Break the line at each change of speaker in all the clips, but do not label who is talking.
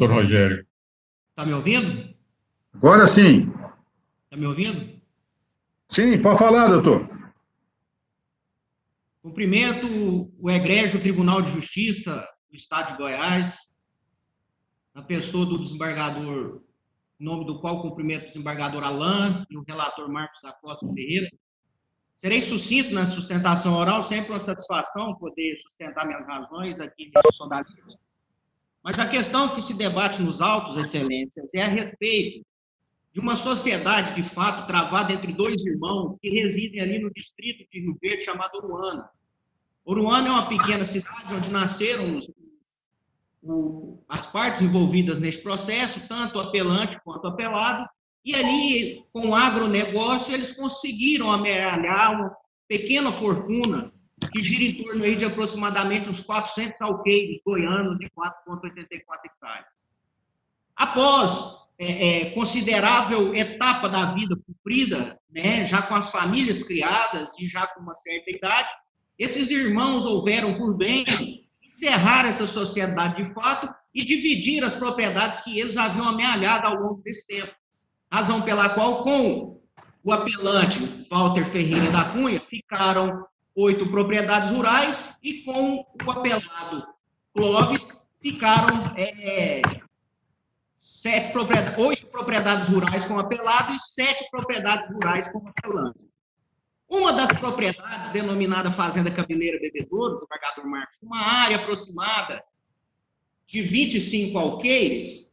Doutor Rogério.
Está me ouvindo?
Agora sim.
Está me ouvindo?
Sim, pode falar, doutor.
Cumprimento o egrégio Tribunal de Justiça do Estado de Goiás, na pessoa do desembargador, em nome do qual cumprimento o desembargador Alain e o relator Marcos da Costa Ferreira. Serei sucinto na sustentação oral, sempre uma satisfação poder sustentar minhas razões aqui nesse sodalismo. Mas a questão que se debate nos autos, excelências, é a respeito de uma sociedade, de fato, travada entre dois irmãos que residem ali no distrito de Rio Verde, chamado Uruana. Uruana é uma pequena cidade onde nasceram as partes envolvidas neste processo, tanto o apelante quanto o apelado, e ali, com o agronegócio, eles conseguiram amealhar uma pequena fortuna que gira em torno aí de aproximadamente uns 400 alqueires goianos de 4,84 hectares. Após considerável etapa da vida cumprida, né, já com as famílias criadas e já com uma certa idade, esses irmãos houveram por bem encerrar essa sociedade de fato e dividir as propriedades que eles haviam amealhado ao longo desse tempo. Razão pela qual, com o apelante Walter Ferreira da Cunha, ficaram 8 propriedades rurais e com o apelado Clóvis ficaram 8 propriedades rurais com apelado e 7 propriedades rurais com apelante. Uma das propriedades, denominada Fazenda Cabeleira Bebedouro, desembargador Marcos, uma área aproximada de 25 alqueires,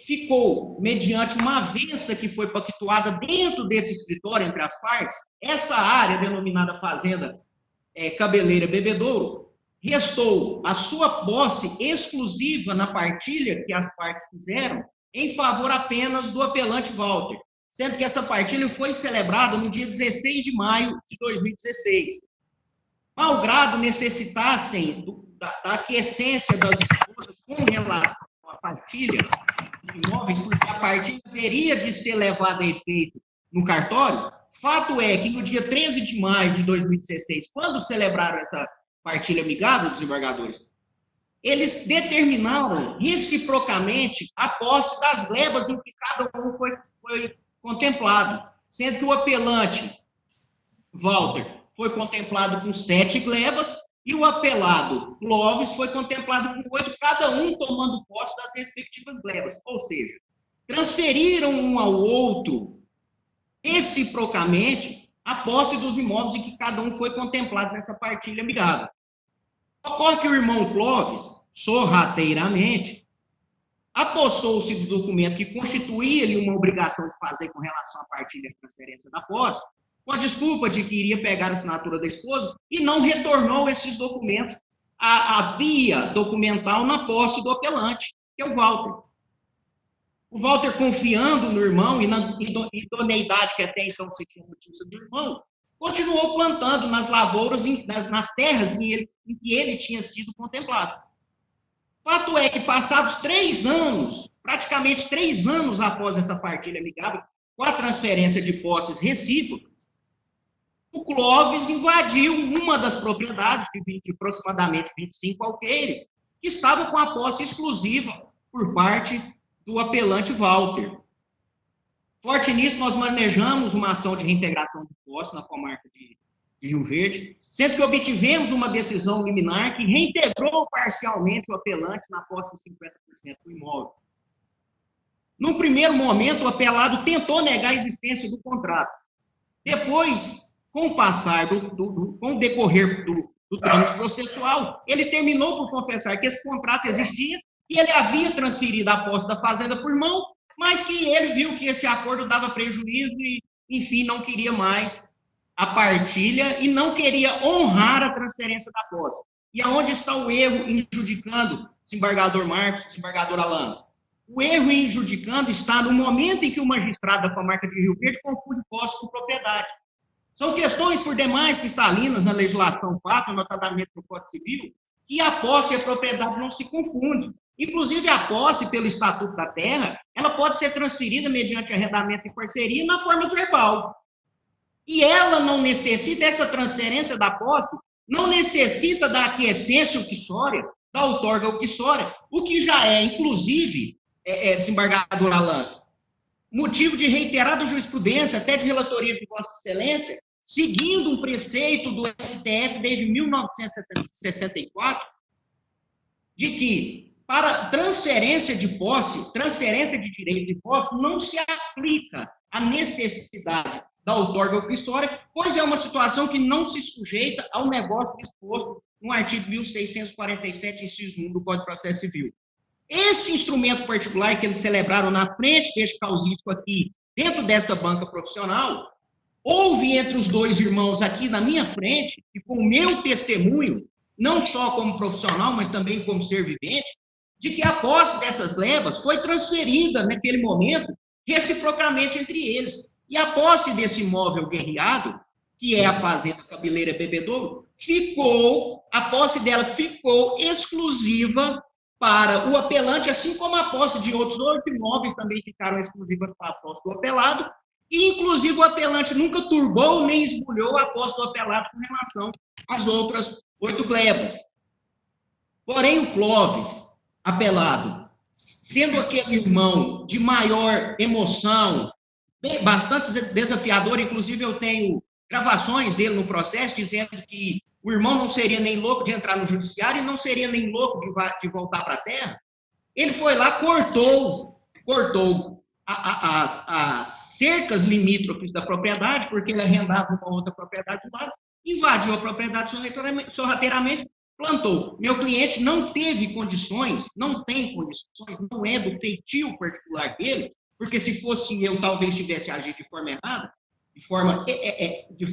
ficou, mediante uma avença que foi pactuada dentro desse escritório entre as partes, essa área denominada Fazenda Cabeleira Bebedouro, restou a sua posse exclusiva na partilha que as partes fizeram em favor apenas do apelante Walter, sendo que essa partilha foi celebrada no dia 16 de maio de 2016. Malgrado necessitassem da aquiescência das esposas com relação à partilha dos imóveis, porque a partilha haveria de ser levada a efeito no cartório, fato é que no dia 13 de maio de 2016, quando celebraram essa partilha amigável, desembargadores, eles determinaram reciprocamente a posse das glebas em que cada um foi contemplado, sendo que o apelante Walter foi contemplado com 7 glebas e o apelado Clóvis foi contemplado com 8, cada um tomando posse das respectivas glebas, ou seja, transferiram um ao outro reciprocamente a posse dos imóveis em que cada um foi contemplado nessa partilha amigável. Ocorre que o irmão Clóvis, sorrateiramente, apossou-se do documento que constituía-lhe uma obrigação de fazer com relação à partilha e transferência da posse, com a desculpa de que iria pegar a assinatura da esposa, e não retornou esses documentos à via documental na posse do apelante, que é o Walter. O Walter, confiando no irmão e na idoneidade que até então se tinha notícia do irmão, continuou plantando nas lavouras, nas terras em que ele tinha sido contemplado. Fato é que, passados 3 anos, praticamente 3 anos após essa partilha amigável, com a transferência de posses recíprocas, o Clóvis invadiu uma das propriedades de aproximadamente 25 alqueires, que estava com a posse exclusiva por parte do apelante Walter. Forte nisso, nós manejamos uma ação de reintegração de posse na comarca de Rio Verde, sendo que obtivemos uma decisão liminar que reintegrou parcialmente o apelante na posse de 50% do imóvel. No primeiro momento, o apelado tentou negar a existência do contrato. Depois, com o passar com o decorrer do trâmite processual, ele terminou por confessar que esse contrato existia, que ele havia transferido a posse da fazenda por irmão, mas que ele viu que esse acordo dava prejuízo e, enfim, não queria mais a partilha e não queria honrar a transferência da posse. E aonde está o erro injudicando, desembargador Marcos, desembargador Alain? O erro injudicando está no momento em que o magistrado da comarca de Rio Verde confunde posse com propriedade. São questões, por demais, cristalinas na legislação pátria, notadamente no Código Civil, que a posse e a propriedade não se confundem. Inclusive, a posse, pelo Estatuto da Terra, ela pode ser transferida mediante arrendamento e parceria na forma verbal. E ela não necessita, essa transferência da posse, não necessita da aquiescência uxória da outorga uxória, o que já é, inclusive, desembargador Alan, motivo de reiterada jurisprudência, até de relatoria de Vossa Excelência, seguindo um preceito do STF desde 1964, de que para transferência de posse, transferência de direitos e posse, não se aplica a necessidade da outorga uxória, pois é uma situação que não se sujeita ao negócio disposto no artigo 1647, inciso 1 do Código de Processo Civil. Esse instrumento particular que eles celebraram na frente deste causídico aqui, dentro desta banca profissional, houve entre os dois irmãos aqui na minha frente, e com o meu testemunho, não só como profissional, mas também como ser vivente, de que a posse dessas glebas foi transferida, naquele momento, reciprocamente entre eles. E a posse desse imóvel guerreado, que é a Fazenda Cabeleira Bebedouro, a posse dela ficou exclusiva para o apelante, assim como a posse de outros 8 imóveis também ficaram exclusivas para a posse do apelado, e, inclusive, o apelante nunca turbou nem esbulhou a posse do apelado com relação às outras 8 glebas. Porém, o Clóvis, apelado, sendo aquele irmão de maior emoção, bastante desafiador, inclusive eu tenho gravações dele no processo, dizendo que o irmão não seria nem louco de entrar no judiciário e não seria nem louco de voltar para a terra, ele foi lá, cortou as cercas limítrofes da propriedade, porque ele arrendava uma outra propriedade do lado, invadiu a propriedade sorrateiramente, plantou. Meu cliente não teve condições, não tem condições, não é do feitio particular dele, porque se fosse eu, talvez tivesse agido de forma errada,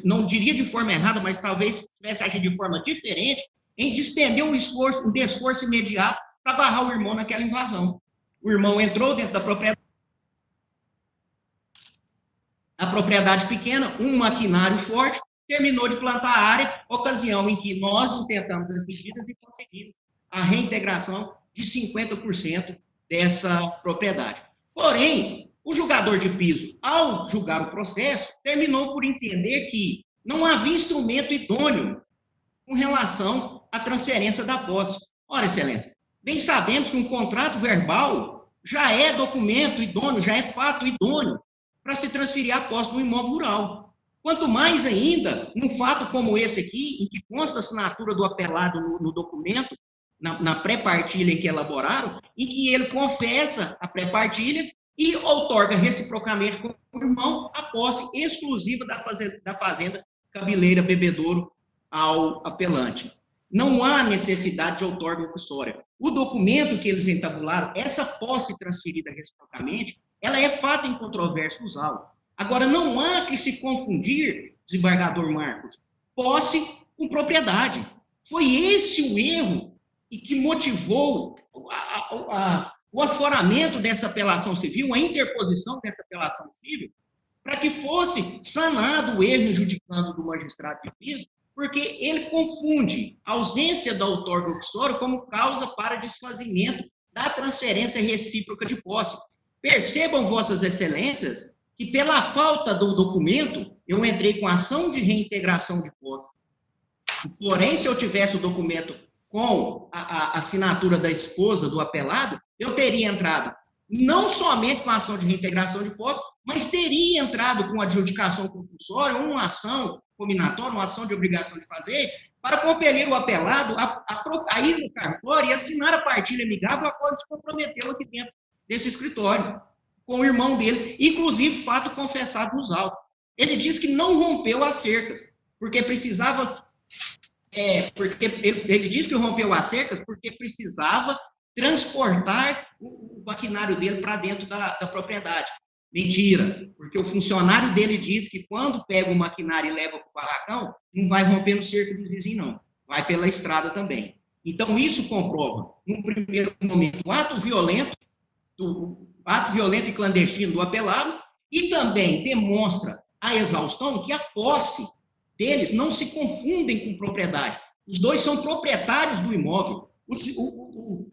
não diria de forma errada, mas talvez tivesse agido de forma diferente, em despender um esforço imediato para barrar o irmão naquela invasão. O irmão entrou dentro da propriedade, a propriedade pequena, um maquinário forte, terminou de plantar a área, ocasião em que nós intentamos as medidas e conseguimos a reintegração de 50% dessa propriedade. Porém, o julgador de piso, ao julgar o processo, terminou por entender que não havia instrumento idôneo com relação à transferência da posse. Ora, Excelência, bem sabemos que um contrato verbal já é documento idôneo, já é fato idôneo para se transferir a posse do imóvel rural. Quanto mais ainda, num fato como esse aqui, em que consta a assinatura do apelado no documento, na pré-partilha que elaboraram, em que ele confessa a pré-partilha e outorga reciprocamente com o irmão a posse exclusiva da fazenda Cabeleira Bebedouro ao apelante. Não há necessidade de outorga uxória. O documento que eles entabularam, essa posse transferida reciprocamente, ela é fato incontroverso dos autos. Agora, não há que se confundir, desembargador Marcos, posse com propriedade. Foi esse o erro e que motivou o aforamento dessa apelação civil, a interposição dessa apelação civil, para que fosse sanado o erro judicando do magistrado de piso, porque ele confunde a ausência da outorga uxória como causa para desfazimento da transferência recíproca de posse. Percebam, vossas excelências, que pela falta do documento, eu entrei com ação de reintegração de posse. Porém, se eu tivesse o documento com a assinatura da esposa do apelado, eu teria entrado não somente com a ação de reintegração de posse, mas teria entrado com adjudicação compulsória, uma ação combinatória, uma ação de obrigação de fazer, para compelir o apelado a ir no cartório e assinar a partilha amigável a qual ele se comprometeu aqui dentro desse escritório, com o irmão dele, inclusive fato confessado nos autos. Ele disse que não rompeu as cercas, porque precisava... ele disse que rompeu as cercas porque precisava transportar o maquinário dele para dentro da propriedade. Mentira, porque o funcionário dele diz que quando pega o maquinário e leva para o barracão, não vai romper no cerco dos vizinhos, não. Vai pela estrada também. Então, isso comprova, num primeiro momento, o ato violento e clandestino do apelado, e também demonstra a exaustão que a posse deles não se confundem com propriedade. Os dois são proprietários do imóvel.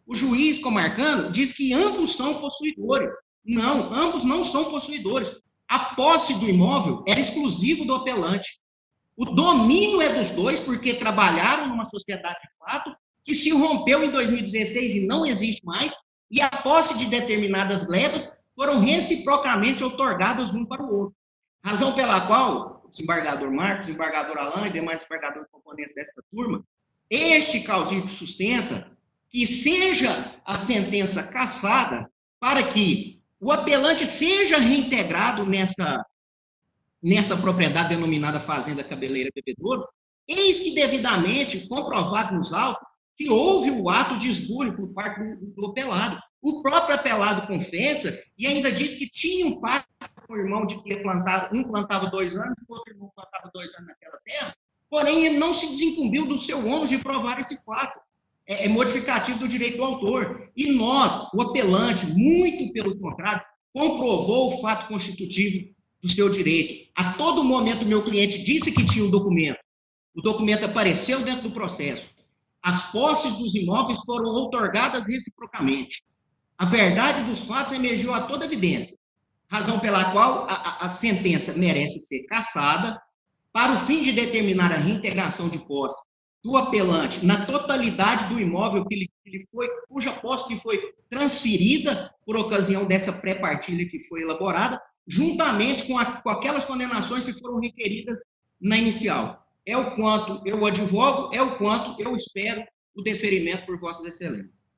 O juiz comarcano diz que ambos são possuidores. Não, ambos não são possuidores. A posse do imóvel era exclusivo do apelante. O domínio é dos dois, porque trabalharam numa sociedade de fato que se rompeu em 2016 e não existe mais, e a posse de determinadas glebas foram reciprocamente outorgadas um para o outro. Razão pela qual o desembargador Marcos, o desembargador Alain e demais desembargadores componentes dessa turma, este caudilho sustenta que seja a sentença cassada para que o apelante seja reintegrado nessa propriedade denominada Fazenda Cabeleira Bebedouro, eis que devidamente comprovado nos autos que houve o ato de esbulho por parte do apelado. O próprio apelado confessa e ainda diz que tinha um pacto com o irmão de que um plantava 2 anos, o outro irmão plantava 2 anos naquela terra, porém ele não se desincumbiu do seu ônus de provar esse fato. É modificativo do direito do autor. E nós, o apelante, muito pelo contrário, comprovou o fato constitutivo do seu direito. A todo momento, meu cliente disse que tinha o documento apareceu dentro do processo. As posses dos imóveis foram outorgadas reciprocamente. A verdade dos fatos emergiu a toda evidência, razão pela qual a sentença merece ser cassada para o fim de determinar a reintegração de posse do apelante na totalidade do imóvel cuja posse que foi transferida por ocasião dessa pré-partilha que foi elaborada, juntamente com aquelas condenações que foram requeridas na inicial. É o quanto eu advogo, é o quanto eu espero o deferimento por Vossas Excelências.